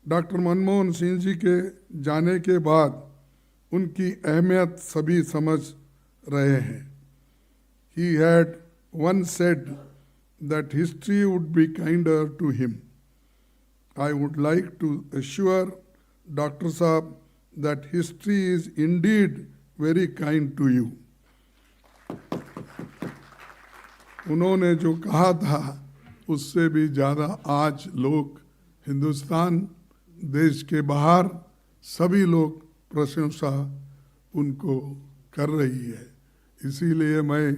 Doctor Manmohan Singh ji के जाने के बाद उनकी अहमियत सभी समझ रहे हैं। He had once said that history would be kinder to him. I would like to assure Dr. Saab that history is indeed very kind to you. उन्होंने जो कहा था उससे भी ज़्यादा आज लोग हिंदुस्तान, देश के बाहर सभी लोग प्रशंसा उनको कर रही है। इसीलिए मैं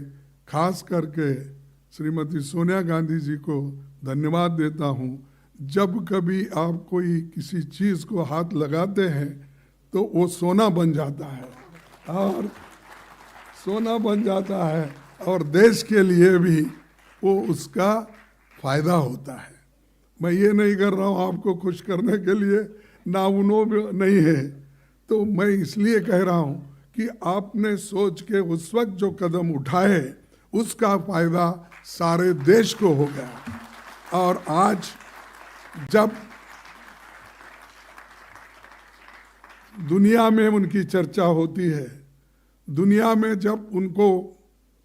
खास करके श्रीमती सोनिया गांधी जी को धन्यवाद देता हूँ। जब कभी आप कोई किसी चीज़ को हाथ लगाते हैं तो वो सोना बन जाता है और सोना बन जाता है और देश के लिए भी वो उसका फायदा होता है। मैं ये नहीं कर रहा हूँ आपको खुश करने के लिए, ना उन्हों नहीं है, तो मैं इसलिए कह रहा हूँ कि आपने सोच के उस वक्त जो कदम उठाए उसका फायदा सारे देश को हो गया। और आज जब दुनिया में उनकी चर्चा होती है, दुनिया में जब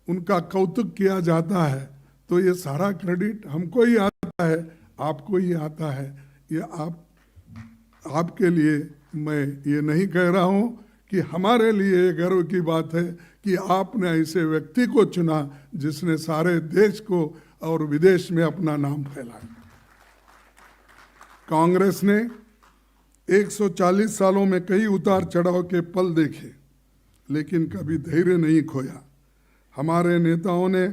उनका कौतुक किया जाता है, तो ये सारा क्रेडिट हमको ही आता है, आपको ही आता है। ये आपके लिए मैं ये नहीं कह रहा हूँ कि हमारे लिए गर्व की बात है कि आपने ऐसे व्यक्ति को चुना जिसने सारे देश को और विदेश में अपना नाम फैलाया। कांग्रेस ने 140 सालों में कई उतार चढ़ाव के पल देखे, लेकिन कभी धैर्य नहीं खोया। हमारे नेताओं ने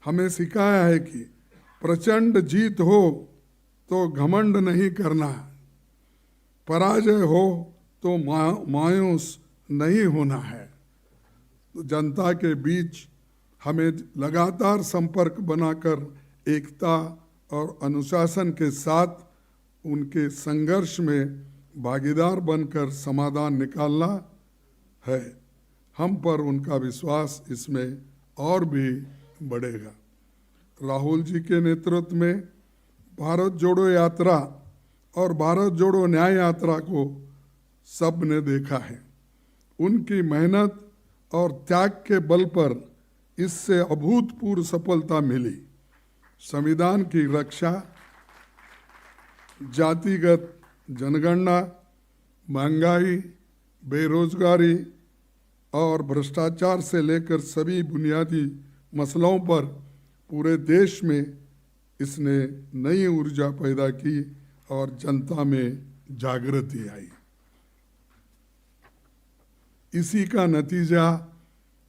हमें सिखाया है कि प्रचंड जीत हो तो घमंड नहीं करना, पराजय हो तो मायूस नहीं होना है। तो जनता के बीच हमें लगातार संपर्क बनाकर एकता और अनुशासन के साथ उनके संघर्ष में भागीदार बनकर समाधान निकालना है। हम पर उनका विश्वास इसमें और भी बढ़ेगा। राहुल जी के नेतृत्व में भारत जोड़ो यात्रा और भारत जोड़ो न्याय यात्रा को सब ने देखा है। उनकी मेहनत और त्याग के बल पर इससे अभूतपूर्व सफलता मिली। संविधान की रक्षा, जातिगत जनगणना, महंगाई, बेरोजगारी और भ्रष्टाचार से लेकर सभी बुनियादी मसलों पर पूरे देश में इसने नई ऊर्जा पैदा की और जनता में जागृति आई। इसी का नतीजा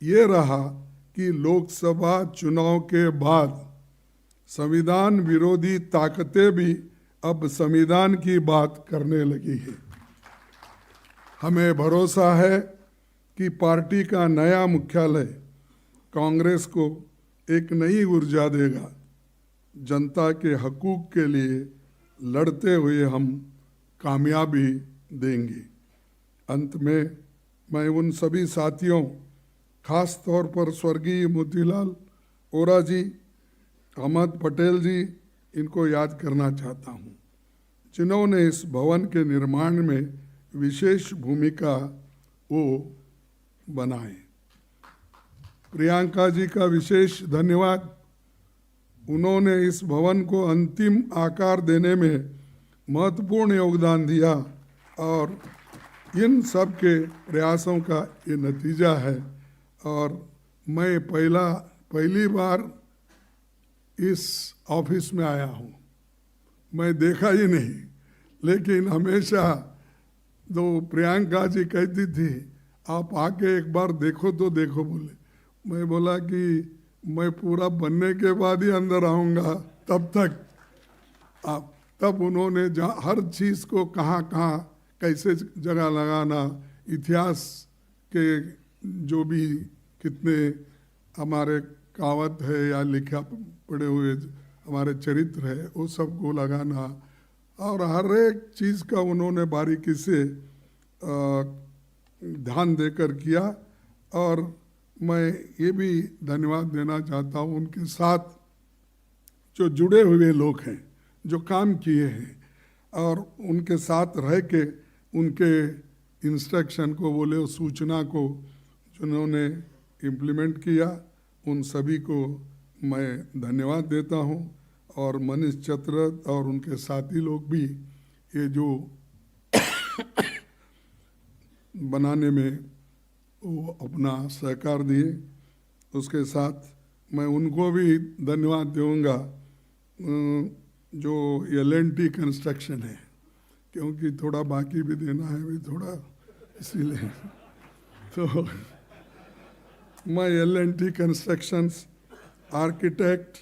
ये रहा कि लोकसभा चुनाव के बाद संविधान विरोधी ताकतें भी अब संविधान की बात करने लगी है। हमें भरोसा है कि पार्टी का नया मुख्यालय कांग्रेस को एक नई ऊर्जा देगा। जनता के हकूक़ के लिए लड़ते हुए हम कामयाबी देंगे। अंत में मैं उन सभी साथियों, खास तौर पर स्वर्गीय मोतीलाल वोरा जी, अहमद पटेल जी, इनको याद करना चाहता हूँ, जिन्होंने इस भवन के निर्माण में विशेष भूमिका वो बनाए। प्रियंका जी का विशेष धन्यवाद। उन्होंने इस भवन को अंतिम आकार देने में महत्वपूर्ण योगदान दिया और इन सब के प्रयासों का ये नतीजा है। और मैं पहली बार इस ऑफिस में आया हूँ, मैं देखा ही नहीं, लेकिन हमेशा तो प्रियंका जी कहती थी आप आके एक बार देखो तो देखो। मैं बोला कि मैं पूरा बनने के बाद ही अंदर आऊँगा, तब उन्होंने हर चीज़ को कहाँ कैसे जगह लगाना, इतिहास के जो भी कितने हमारे कहावत है या लिखा पड़े हुए हमारे चरित्र है, वो सब को लगाना और हर एक चीज़ का उन्होंने बारीकी से ध्यान देकर किया। और मैं ये भी धन्यवाद देना चाहता हूँ उनके साथ जो जुड़े हुए लोग हैं, जो काम किए हैं। और उनके साथ रह के उनके इंस्ट्रक्शन को, बोले सूचना को जिन्होंने इम्प्लीमेंट किया, उन सभी को मैं धन्यवाद देता हूं। और मनीष चतरथ और उनके साथी लोग भी ये जो बनाने में वो अपना सहकार दिए, उसके साथ मैं उनको भी धन्यवाद दूंगा जो L&T कंस्ट्रक्शन है, क्योंकि थोड़ा बाकी भी देना है भी थोड़ा, इसीलिए तो मैं L&T कंस्ट्रक्शंस, आर्किटेक्ट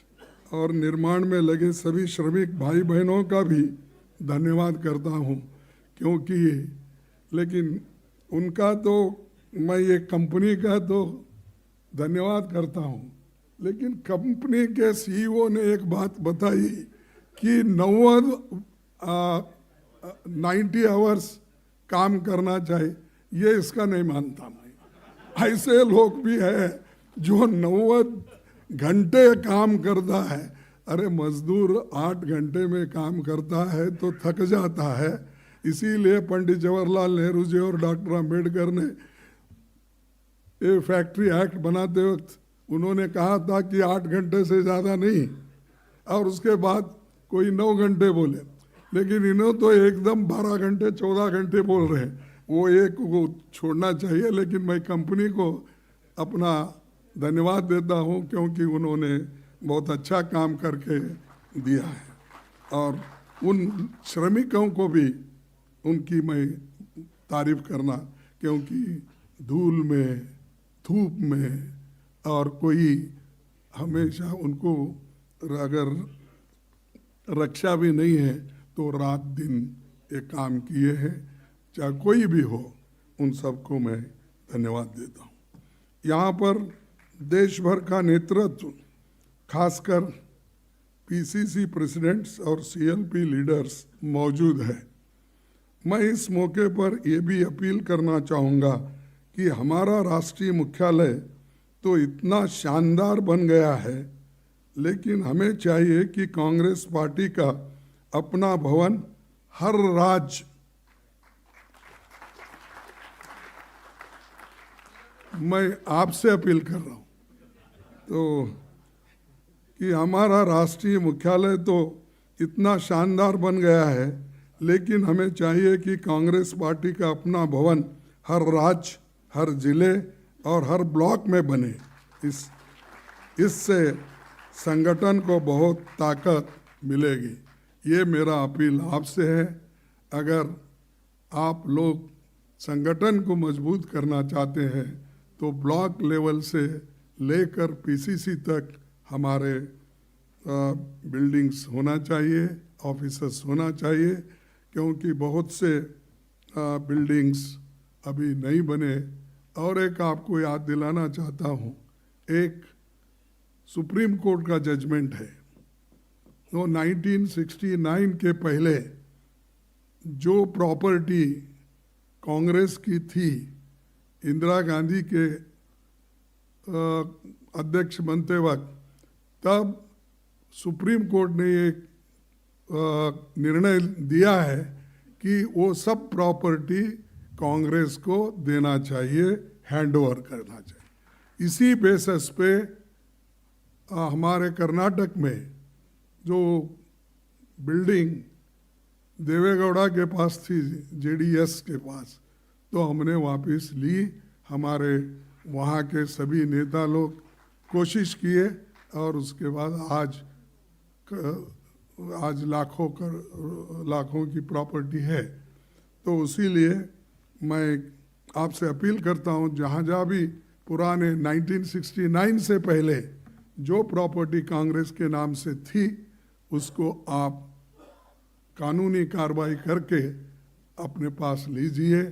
और निर्माण में लगे सभी श्रमिक भाई बहनों का भी धन्यवाद करता हूँ, क्योंकि लेकिन उनका तो मैं ये कंपनी का तो धन्यवाद करता हूँ, लेकिन कंपनी के CEO ने एक बात बताई कि 90 आवर्स काम करना चाहिए, ये इसका नहीं मानता मैं। ऐसे लोग भी हैं जो 90 घंटे काम करता है। अरे मजदूर 8 घंटे में काम करता है तो थक जाता है। इसीलिए पंडित जवाहरलाल नेहरू जी और डॉक्टर अंबेडकर ने ये फैक्ट्री एक्ट बनाते वक्त उन्होंने कहा था कि 8 घंटे से ज़्यादा नहीं, और उसके बाद कोई 9 घंटे बोले, लेकिन इन्हों तो एकदम 12 घंटे 14 घंटे बोल रहे हैं। वो एक को छोड़ना चाहिए, लेकिन मैं कंपनी को अपना धन्यवाद देता हूँ, क्योंकि उन्होंने बहुत अच्छा काम करके दिया है। और उन श्रमिकों को भी उनकी मैं तारीफ करना, क्योंकि धूल में, धूप में, और कोई हमेशा उनको अगर रक्षा भी नहीं है तो रात दिन ये काम किए हैं, चाहे कोई भी हो, उन सबको मैं धन्यवाद देता हूँ। यहाँ पर देश भर का नेतृत्व, खासकर PCC प्रेसिडेंट्स और CLP लीडर्स मौजूद है। मैं इस मौके पर यह भी अपील करना चाहूँगा कि हमारा राष्ट्रीय मुख्यालय तो इतना शानदार बन गया है, लेकिन हमें चाहिए कि कांग्रेस पार्टी का अपना भवन हर राज्य, मैं आपसे अपील कर रहा हूँ तो कि हमारा राष्ट्रीय मुख्यालय तो इतना शानदार बन गया है, लेकिन हमें चाहिए कि कांग्रेस पार्टी का अपना भवन हर राज्य, हर जिले और हर ब्लॉक में बने। इससे संगठन को बहुत ताकत मिलेगी। ये मेरा अपील आपसे है। अगर आप लोग संगठन को मजबूत करना चाहते हैं तो ब्लॉक लेवल से लेकर PCC तक हमारे बिल्डिंग्स होना चाहिए, ऑफिसर्स होना चाहिए, क्योंकि बहुत से बिल्डिंग्स अभी नहीं बने। और एक आपको याद दिलाना चाहता हूँ, एक सुप्रीम कोर्ट का जजमेंट है, तो 1969 के पहले जो प्रॉपर्टी कांग्रेस की थी, इंदिरा गांधी के अध्यक्ष बनते वक्त, तब सुप्रीम कोर्ट ने एक निर्णय दिया है कि वो सब प्रॉपर्टी कांग्रेस को देना चाहिए, हैंडओवर करना चाहिए। इसी बेसिस पे हमारे कर्नाटक में जो बिल्डिंग देवेगौड़ा के पास थी, JDS के पास, तो हमने वापस ली। हमारे वहाँ के सभी नेता लोग कोशिश किए और उसके बाद आज लाखों की प्रॉपर्टी है। तो इसीलिए मैं आपसे अपील करता हूँ, जहाँ जहाँ भी पुराने 1969 से पहले जो प्रॉपर्टी कांग्रेस के नाम से थी, उसको आप कानूनी कार्रवाई करके अपने पास लीजिए,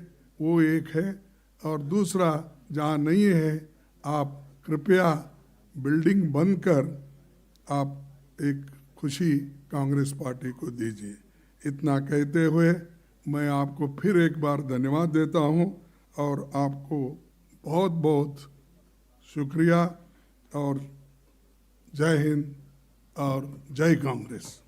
वो एक है। और दूसरा, जहाँ नहीं है, आप कृपया बिल्डिंग बंद कर आप एक खुशी कांग्रेस पार्टी को दीजिए। इतना कहते हुए मैं आपको फिर एक बार धन्यवाद देता हूँ और आपको बहुत बहुत शुक्रिया, और जय हिंद और जय कांग्रेस।